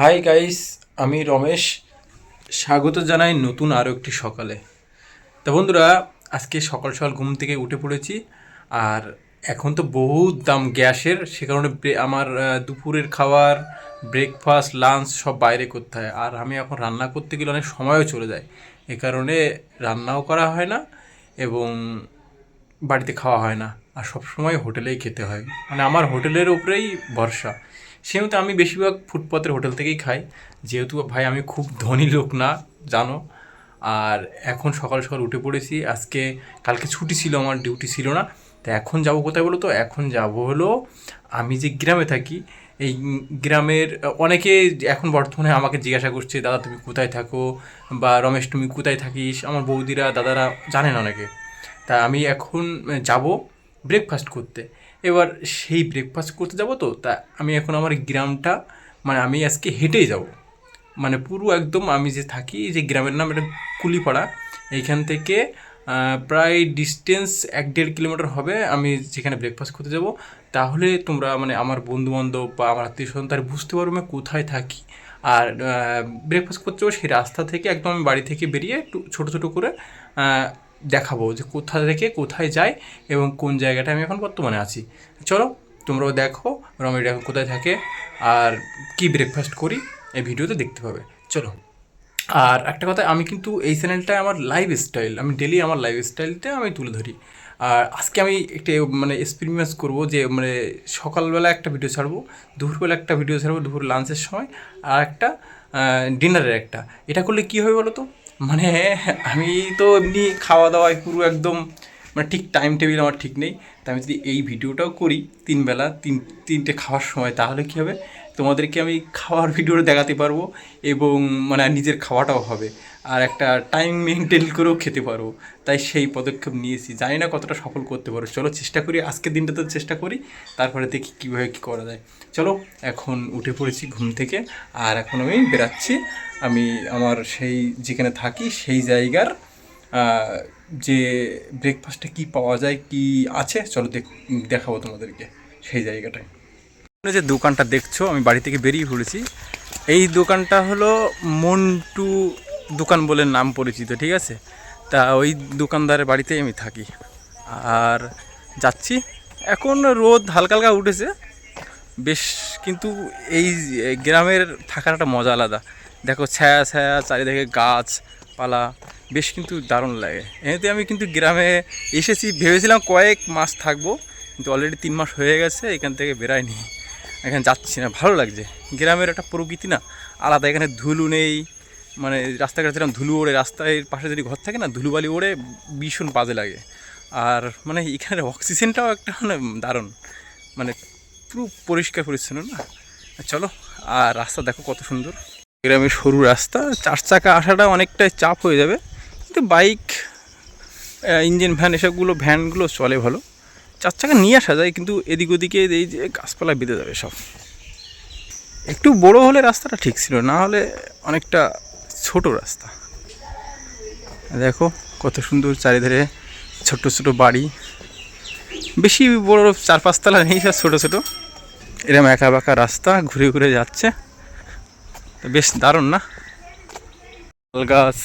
Hi guys, আমি রমেশ। স্বাগত জানাই নতুন আরও একটি সকালে। তা বন্ধুরা, আজকে সকাল সকাল ঘুম থেকে উঠে পড়েছি। আর এখন তো বহুত দাম গ্যাসের, সে কারণে আমার দুপুরের খাবার, ব্রেকফাস্ট, লাঞ্চ সব বাইরে করতে হয়। আর আমি এখন রান্না করতে গেলে অনেক সময়ও চলে যায়, এ কারণে রান্নাও করা হয় না এবং বাড়িতে খাওয়া হয় না। আর সবসময় হোটেলেই খেতে হয়, মানে আমার হোটেলের উপরেই ভরসা। সেহেতু আমি বেশিরভাগ ফুটপাতের হোটেল থেকেই খাই, যেহেতু ভাই আমি খুব ধনী লোক না, জানো। আর এখন সকাল সকাল উঠে পড়েছি। আজকে কালকে ছুটি ছিল, আমার ডিউটি ছিল না। তা এখন যাব কোথায় বলো তো? এখন যাব হলো, আমি যে গ্রামে থাকি এই গ্রামের অনেকে এখন বর্তমানে আমাকে জিজ্ঞাসা করছে, দাদা তুমি কোথায় থাকো, বা রমেশ তুমি কোথায় থাকিস। আমার বৌদিরা দাদারা জানেন অনেকে। তা আমি এখন যাব ব্রেকফাস্ট করতে। এবার সেই ব্রেকফাস্ট করতে যাব, তো তা আমি এখন আমার গ্রামটা, মানে আমি আজকে হেঁটেই যাব। মানে পুরো একদম আমি যে থাকি, যে গ্রামের নাম এটা কুলিপাড়া। এইখান থেকে প্রায় ডিস্টেন্স 1-1.5 কিলোমিটার হবে আমি যেখানে ব্রেকফাস্ট করতে যাব। তাহলে তোমরা, মানে আমার বন্ধুবান্ধব বা আমার আত্মীয় স্বজন, তারা বুঝতে পারবে আমি কোথায় থাকি। আর ব্রেকফাস্ট করতে যাবো সেই রাস্তা থেকে একদম আমি বাড়ি থেকে বেরিয়ে একটু ছোটো ছোটো করে দেখাবো যে কোথা থেকে কোথায় যাই এবং কোন জায়গাটায় আমি এখন বর্তমানে আছি। চলো তোমরাও দেখো রমেশ এখন কোথায় থাকে আর কি ব্রেকফাস্ট করি, এই ভিডিওতে দেখতে পাবে। চলো। আর একটা কথা, আমি কিন্তু এই চ্যানেলটায় আমার লাইফ স্টাইল, আমি ডেলি আমার লাইফ স্টাইলটা আমি তুলে ধরি। আর আজকে আমি একটা মানে এক্সপেরিমেন্টস করবো, যে মানে সকালবেলা একটা ভিডিও ছাড়বো, দুপুরবেলা একটা ভিডিও ছাড়বো, দুপুর লাঞ্চের সময়, আর একটা ডিনারের একটা। এটা করলে কী হবে বলো তো? মানে আমি তো এমনি খাওয়া দাওয়ায় পুরো একদম, মানে ঠিক টাইম টেবিল আমার ঠিক নেই। তা আমি যদি এই ভিডিওটাও করি তিনবেলা তিনটে খাওয়ার সময়, তাহলে কী হবে, তোমাদেরকে আমি খাওয়ার ভিডিওটা দেখাতে পারবো এবং মানে নিজের খাওয়াটাও হবে, আর একটা টাইম মেনটেন করেও খেতে পারবো। তাই সেই পদক্ষেপ নিয়েছি, জানি না কতটা সফল করতে পারো। চলো চেষ্টা করি, আজকের দিনটাতে চেষ্টা করি, তারপরে দেখি কীভাবে কী করা যায়। চলো, এখন উঠে পড়েছি ঘুম থেকে, আর এখন আমি বেরাচ্ছি। আমি আমার সেই যেখানে থাকি সেই জায়গার যে ব্রেকফাস্টে কি পাওয়া যায়, কি আছে, চলো দেখাবো তোমাদেরকে সেই জায়গাটায়। যে দোকানটা দেখছো, আমি বাড়ি থেকে বেরিয়ে পড়েছি। এই দোকানটা হলো মন্টু দোকান বলে নাম পরিচিত, ঠিক আছে? তা ওই দোকানদারের বাড়িতেই আমি থাকি। আর যাচ্ছি। এখন রোদ হালকা হালকা উঠেছে বেশ, কিন্তু এই গ্রামের থাকার একটা মজা আলাদা। দেখো ছায়া ছায়া, চারিদিকে গাছপালা, বেশ কিন্তু দারুণ লাগে। এমনিতে আমি কিন্তু গ্রামে এসেছি, ভেবেছিলাম কয়েক মাস থাকবো, কিন্তু অলরেডি 3 মাস হয়ে গেছে, এখান থেকে বেরাইনি, এখানে যাচ্ছি না। ভালো লাগছে, গ্রামের একটা প্রকৃতি না আলাদা। এখানে ধুলো নেই, মানে রাস্তাঘাটে যেরকম ধুলো ওড়ে, রাস্তায় পাশে যদি ঘর থাকে না, ধুলোবালি ওড়ে ভীষণ বাজে লাগে। আর মানে এখানের অক্সিজেনটাও একটা মানে দারুণ, মানে পুরো পরিষ্কার পরিচ্ছন্ন না। চলো, আর রাস্তা দেখো কত সুন্দর। গ্রামের সরু রাস্তা, 4 চাকা আসাটা অনেকটাই চাপ হয়ে যাবে, কিন্তু বাইক, ইঞ্জিন ভ্যান, এসবগুলো ভ্যানগুলো চলে ভালো। 4 চাকা নিয়ে আসা যায়, কিন্তু এদিক ওদিকে এই যে গাছপালা বেঁধে যাবে সব। একটু বড় হলে রাস্তাটা ঠিক ছিল, না হলে অনেকটা ছোট রাস্তা। দেখো কত সুন্দর, চারিধারে ছোট ছোট বাড়ি, বেশি বড় 4-5 তলা নেই, সব ছোটো ছোটো। এরকম একা বাঁকা রাস্তা ঘুরে ঘুরে যাচ্ছে, বেশ দারুণ না? তাল গাছ,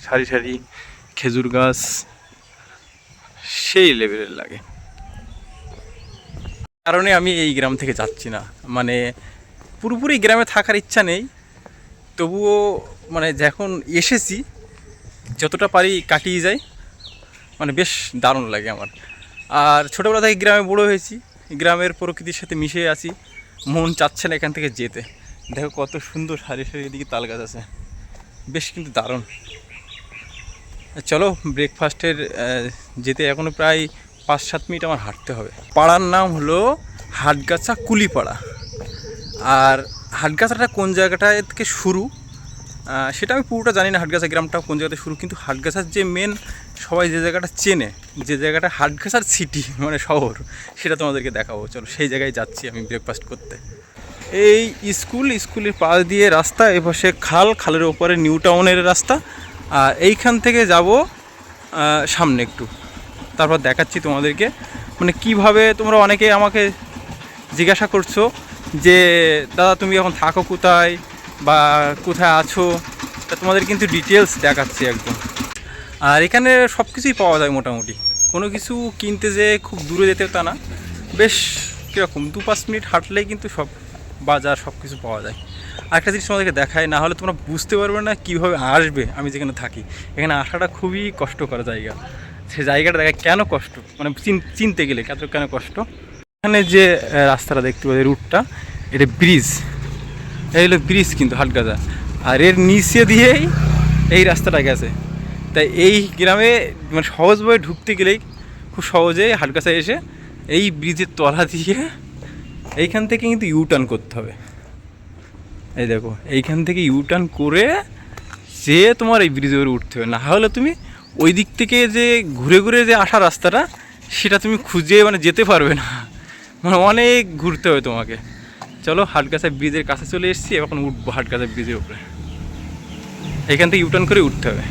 সারি সারি খেজুর গাছ, সেই লেভেলের লাগে। কারণে আমি এই গ্রাম থেকে যাচ্ছি না, মানে পুরোপুরি গ্রামে থাকার ইচ্ছা নেই, তবুও মানে যখন এসেছি যতটা পারি কাটিয়ে যাই, মানে বেশ দারুণ লাগে আমার। আর ছোটোবেলা থেকে গ্রামে বড়ো হয়েছি, গ্রামের প্রকৃতির সাথে মিশে আছি, মন চাচ্ছে না এখান থেকে যেতে। দেখো কত সুন্দর সারি সারি এদিকে তাল গাছ আছে, বেশ কিন্তু দারুণ। চলো, ব্রেকফাস্টের যেতে এখনও প্রায় 5-7 মিনিট আমার হাঁটতে হবে। পাড়ার নাম হলো হাটগাছা কুলিপাড়া। আর হাটগাছাটা কোন জায়গাটায় থেকে শুরু সেটা আমি পুরোটা জানি না, হাটগাছা গ্রামটা কোন জায়গাতে শুরু, কিন্তু হাটগাছার যে মেন সবাই যে জায়গাটা চেনে, যে জায়গাটা হাটগাছার সিটি মানে শহর, সেটা তোমাদেরকে দেখাবো। চলো, সেই জায়গায় যাচ্ছি আমি ব্রেকফাস্ট করতে। এই স্কুলের পাশ দিয়ে রাস্তা, এপাশে খালের ওপরে নিউ টাউনের রাস্তা। আর এইখান থেকে যাব সামনে একটু, তারপর দেখাচ্ছি তোমাদেরকে, মানে কিভাবে তোমরা অনেকে আমাকে জিজ্ঞাসা করছো যে দাদা তুমি এখন থাকো কোথায় বা কোথায় আছো, তা তোমাদের কিন্তু ডিটেলস দেখাচ্ছি একদম। আর এখানে সব কিছুই পাওয়া যায় মোটামুটি, কোনো কিছু কিনতে যে খুব দূরে যেতে তা না, বেশ কীরকম 2-5 মিনিট হাঁটলেই কিন্তু সব বাজার সব কিছু পাওয়া যায়। আরেকটা জিনিস তোমাদেরকে দেখায়, না হলে তোমরা বুঝতে পারবে না কীভাবে আসবে। আমি যেখানে থাকি এখানে আসাটা খুবই কষ্টকর জায়গা, সেই জায়গাটা দেখা কেন কষ্ট, মানে চিনতে গেলে কেন কষ্ট। এখানে যে রাস্তাটা দেখতে পাচ্ছি রুটটা, এটা ব্রিজ, এই হলো ব্রিজ কিন্তু হাটগাছা, আর এর নিচে দিয়েই এই রাস্তাটা গেছে। তাই এই গ্রামে মানে সহজভাবে ঢুকতে গেলেই খুব সহজেই হাটগাছা এসে এই ব্রিজের তলা দিয়ে এইখান থেকে কিন্তু ইউটার্ন করতে হবে। এই দেখো এইখান থেকে ইউটার্ন করে যে তোমার এই ব্রিজের উপরে উঠতে হবে, না হলে তুমি ওই দিক থেকে যে ঘুরে ঘুরে যে আসার রাস্তাটা সেটা তুমি খুঁজে মানে যেতে পারবে না, মানে অনেক ঘুরতে হবে তোমাকে। চলো হাটগাছা ব্রিজের কাছে চলে এসেছি, এখন উঠবো হাটগাছা ব্রিজের উপরে। এখান থেকে ইউটার্ন করে উঠতে হবে।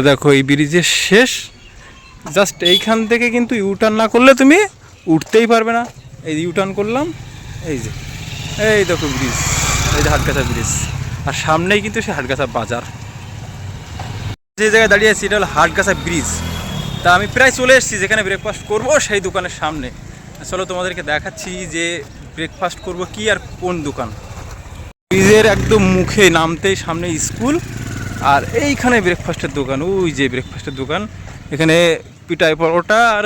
দেখো এই ব্রিজের শেষ, জাস্ট এইখান থেকে কিন্তু ইউটার্ন না করলে তুমি উঠতেই পারবে না। এই ইউটার্ন করলাম, এই যে এই দেখো ব্রিজ, এই যে হাটগাছা ব্রিজ, আর সামনেই কিন্তু সে হাটগাছা বাজার। যে জায়গায় দাঁড়িয়ে আছি এটা হলো হাটগাছা ব্রিজ। তা আমি প্রায় চলে এসেছি যেখানে ব্রেকফাস্ট করব সেই দোকানের সামনে। চলো তোমাদেরকে দেখাচ্ছি যে ব্রেকফাস্ট করব কি আর কোন দোকান। ব্রিজের একদম মুখে নামতেই সামনে স্কুল, আর এইখানে ব্রেকফাস্টের দোকান, ওই যে ব্রেকফাস্টের দোকান। এখানে পিঠাই পরোটা আর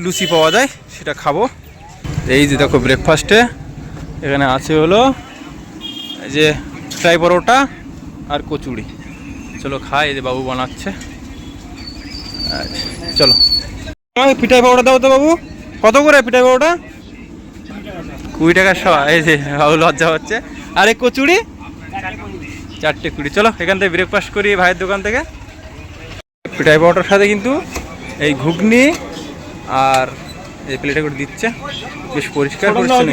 লুচি পাওয়া যায়, সেটা খাবো। এই যে দেখো ব্রেকফাস্টে এখানে আছে হলো এই যে পিঠাই পরোটা আর কচুরি। চলো খাই, এই যে বাবু বানাচ্ছে। চলো আমাকে পিঠাই পরোটা দাও তো বাবু। কত করে পিঠাই পরোটা? 20 টাকা শ। এই যে বাবু লজ্জা হচ্ছে। আর এই কচুরি 4টে 20। চলো এখান থেকে ব্রেকফাস্ট করি ভাইয়ের দোকান থেকে। পিঠাই পরোটার সাথে কিন্তু এই ঘুগনি আর এই প্লেটে করে দিচ্ছে, বেশ পরিষ্কার পরিচ্ছন্ন।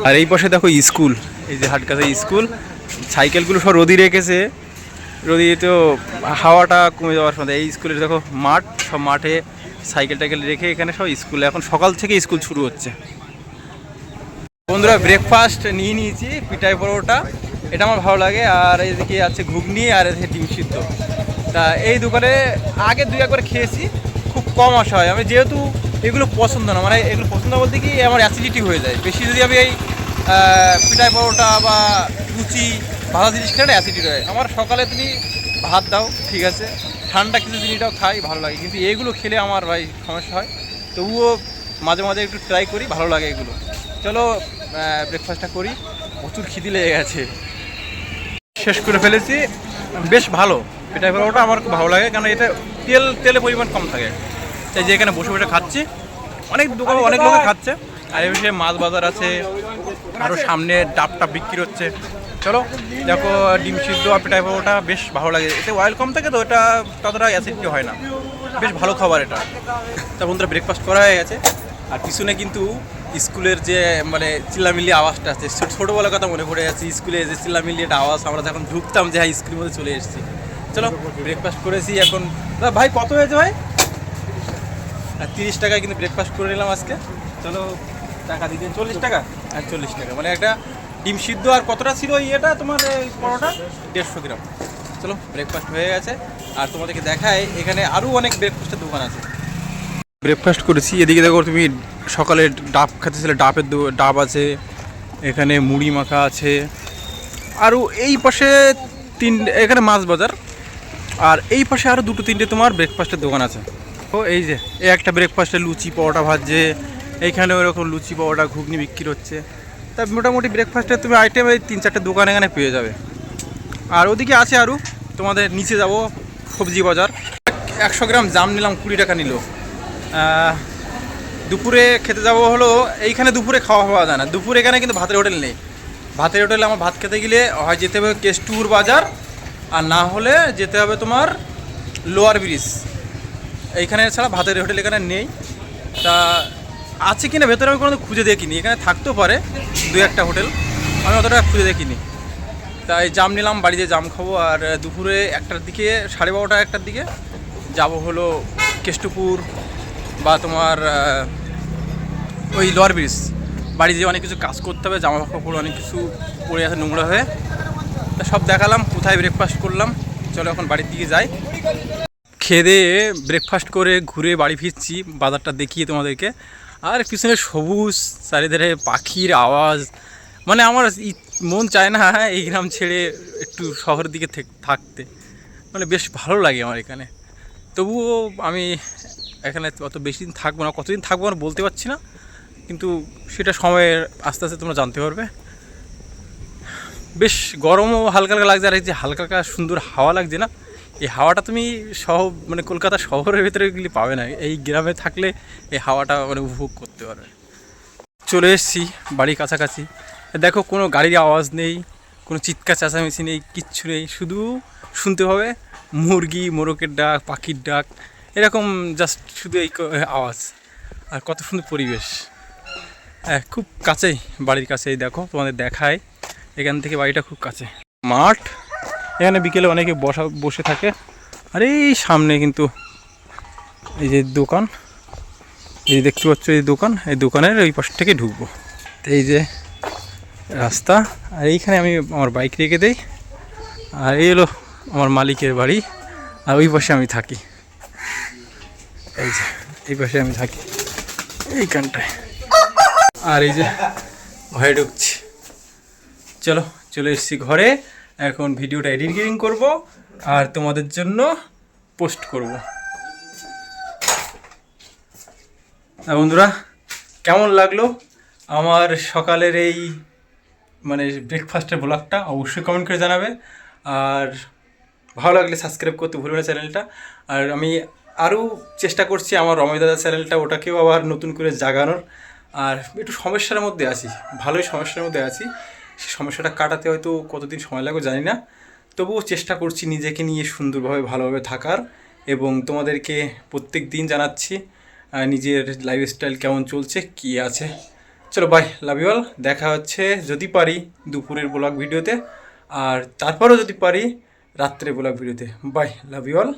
আর এই পাশে দেখো স্কুল, এই যে হাটগাছা স্কুল। সাইকেলগুলো সব রোদি রেখেছে, রোদি তো হাওয়াটা কমে যাওয়ার সময়। এই স্কুলের দেখো মাঠ, সব মাঠে সাইকেল টাইকেল রেখে এখানে সব স্কুলে এখন সকাল থেকে স্কুল শুরু হচ্ছে। বন্ধুরা ব্রেকফাস্ট নিয়ে নিয়েছি, পিঠাই পরোটা, এটা আমার ভালো লাগে। আর এদিকে আছে ঘুগনি আর এদিকে ডিম সিদ্ধ। তা এই দোকানে আগে 2 একবার খেয়েছি, খুব কম আসা হয়। আমি যেহেতু এগুলো পছন্দ না, মানে এগুলো পছন্দ বলতে কি আমার অ্যাসিডিটি হয়ে যায় বেশি যদি আমি এই পিঠাই পরোটা বা লুচি ভালো জিনিস খেলে অ্যাসিডিটি হয় আমার। সকালে তুমি ভাত দাও ঠিক আছে, ঠান্ডা কিছু জিনিসটাও খাই ভালো লাগে, কিন্তু এগুলো খেলে আমার ভাই সমস্যা হয়। তবুও মাঝে মাঝে একটু ট্রাই করি, ভালো লাগে এগুলো। চলো ব্রেকফাস্টটা করি, প্রচুর খিদে লেগে গেছে। শেষ করে ফেলেছি, বেশ ভালো। পিঠাই পরোটা আমার খুব ভালো লাগে, কারণ এটা তেলের পরিমাণ কম থাকে। তাই যে এখানে বসে বসে খাচ্ছি, অনেক দোকানে অনেক লোকে খাচ্ছে। আর এই বিষয়ে মাছ বাজার আছে, আরও সামনে ডাব বিক্রি হচ্ছে। চলো দেখো ডিম সিদ্ধ আর পিঠাই পরোটা বেশ ভালো লাগে। এতে অয়েল কম থাকে তো এটা ততটা অ্যাসিডিটি হয় না, বেশ ভালো খাবার এটা। তা বন্ধুরা ব্রেকফাস্ট করা হয়ে গেছে, আর পিছনে কিন্তু স্কুলের যে মানে চিল্লামিল্লি আওয়াজটা আছে, ছোটোবেলার কথা মনে পড়ে যাচ্ছে। স্কুলে যে চিল্লামিল্লি একটা আওয়াজ, আমরা যখন ঢুকতাম যে হ্যাঁ স্কুলের মধ্যে চলে এসেছি। চলো ব্রেকফাস্ট করেছি এখন। ভাই কত হয়েছে ভাই? 30 টাকায় কিন্তু ব্রেকফাস্ট করে নিলাম আজকে। চলো টাকা দিতে 40 টাকা। আর 40 টাকা মানে একটা ডিম সিদ্ধ। আর কতটা ছিল ইয়েটা তোমার পরোটা? 150 গ্রাম। চলো ব্রেকফাস্ট হয়ে গেছে, আর তোমাদেরকে দেখায় এখানে আরও অনেক ব্রেকফাস্টের দোকান আছে। ব্রেকফাস্ট করেছি, এদিকে দেখো তুমি সকালে ডাব খেতেছিলে, ডাব আছে এখানে, মুড়ি মাখা আছে। আরও এই পাশে এখানে মাছ বাজার, আর এই পাশে আরও 2-3টে তোমার ব্রেকফাস্টের দোকান আছে। ও এই যে এই একটা ব্রেকফাস্টে লুচি পরোটা ভাজছে, এইখানে ওরকম লুচি পরোটা ঘুগনি বিক্রি হচ্ছে। তা মোটামুটি ব্রেকফাস্টে তুমি আইটেম এই 3-4টে দোকান এখানে পেয়ে যাবে। আর ওদিকে আছে আরও, তোমাদের নিচে যাব সবজি বাজার। 100 গ্রাম জাম নিলাম, 20 টাকা নিল। দুপুরে খেতে যাব হলো এইখানে, দুপুরে খাওয়া যায় না দুপুরে এখানে, কিন্তু ভাতের হোটেল নেই। ভাতের হোটেলে আমার ভাত খেতে গেলে হয় যেতে হবে কেষ্টুর বাজার, আর না হলে যেতে হবে তোমার লোয়ার ব্রিজ। এইখানে ছাড়া ভাতের হোটেল এখানে নেই। তা আছে কিনা ভেতরে আমি কোনো খুঁজে দেখিনি, এখানে থাকতেও পারে 2-1টা হোটেল, আমি অতটা খুঁজে দেখিনি। তাই জাম নিলাম, বাড়িতে জাম খাবো। আর দুপুরে 1টার দিকে, 12:30 1টার দিকে যাব হলো কেষ্টপুর বা তোমার ওই লোয়ার ব্রিজ। বাড়ি যেয়ে অনেক কিছু কাজ করতে হবে, জামা কাপড় অনেক কিছু পড়ে আছে নোংরা হয়ে, তা সব দেখালাম। কোথায় ব্রেকফাস্ট করলাম, চলো এখন বাড়ির দিকে যাই। খেয়ে দিয়ে ব্রেকফাস্ট করে ঘুরে বাড়ি ফিরছি, বাজারটা দেখিয়ে তোমাদেরকে। আর পিছনে সবুজ, চারিধারে পাখির আওয়াজ, মানে আমার মন চায় না এই গ্রাম ছেড়ে একটু শহরের দিকে থাকতে। মানে বেশ ভালো লাগে আমার এখানে। তবুও আমি এখানে অত বেশি দিন থাকবো না, কতদিন থাকবো না বলতে পারছি না, কিন্তু সেটা সময়ের আস্তে আস্তে তোমরা জানতে পারবে। বেশ গরমও হালকা হালকা লাগছে, আর এই যে হালকা হালকা সুন্দর হাওয়া লাগছে না, এই হাওয়াটা তুমি মানে কলকাতা শহরের ভিতরে গেলে পাবে না, এই গ্রামে থাকলে এই হাওয়াটা মানে উপভোগ করতে পারবে। চলে এসেছি বাড়ির কাছাকাছি। দেখো কোনো গাড়ির আওয়াজ নেই, কোনো চিৎকার চেঁচামেচি নেই, কিচ্ছু নেই, শুধু শুনতে হবে মুরগি মোরগের ডাক, পাখির ডাক, এরকম জাস্ট শুধু এই আওয়াজ। আর কত সুন্দর পরিবেশ, হ্যাঁ খুব কাছেই, বাড়ির কাছেই। দেখো তোমাদের দেখায়, এখান থেকে বাড়িটা খুব কাছে। মাঠ, এখানে বিকেলে অনেকে বসে থাকে। আর এই সামনে কিন্তু এই যে দোকান, এই দেখতে পাচ্ছ এই দোকান, এই দোকানের ওই পাশ থেকে ঢুকবো। এই যে রাস্তা, আর এইখানে আমি আমার বাইক রেখে দেই। আর এই হলো আমার মালিকের বাড়ি, আর ওই পাশে আমি থাকি। এই যে এই পাশে আমি থাকি এইখানটায়। আর এই যে ঘরে ঢুকছি। চলে এসেছি ঘরে। এখন ভিডিওটা এডিটিং করব আর তোমাদের জন্য পোস্ট করব। বন্ধুরা, কেমন লাগলো আমার সকালের এই মানে ব্রেকফাস্টের ব্লগটা, অবশ্যই কমেন্ট করে জানাবে। আর ভালো লাগলে সাবস্ক্রাইব করতে ভুলবে না চ্যানেলটা। আর আমি আরও চেষ্টা করছি আমার রমেশ দাদার চ্যানেলটা, ওটাকেও আবার নতুন করে জাগানোর। আর একটু সমস্যার মধ্যে আছি, ভালোই সমস্যার মধ্যে আছি। সেই সমস্যাটা কাটাতে হয়তো কতদিন সময় লাগবে জানি না, তবুও চেষ্টা করছি নিজেকে নিয়ে সুন্দরভাবে ভালোভাবে থাকার, এবং তোমাদেরকে প্রত্যেক দিন জানাচ্ছি নিজের লাইফস্টাইল কেমন চলছে, কী আছে। চলো বাই, লাভ ইউ অল। দেখা হচ্ছে যদি পারি দুপুরের ব্লগ ভিডিওতে, আর তারপরেও যদি পারি রাত্রে ব্লগ ভিডিওতে। Bye, love you all.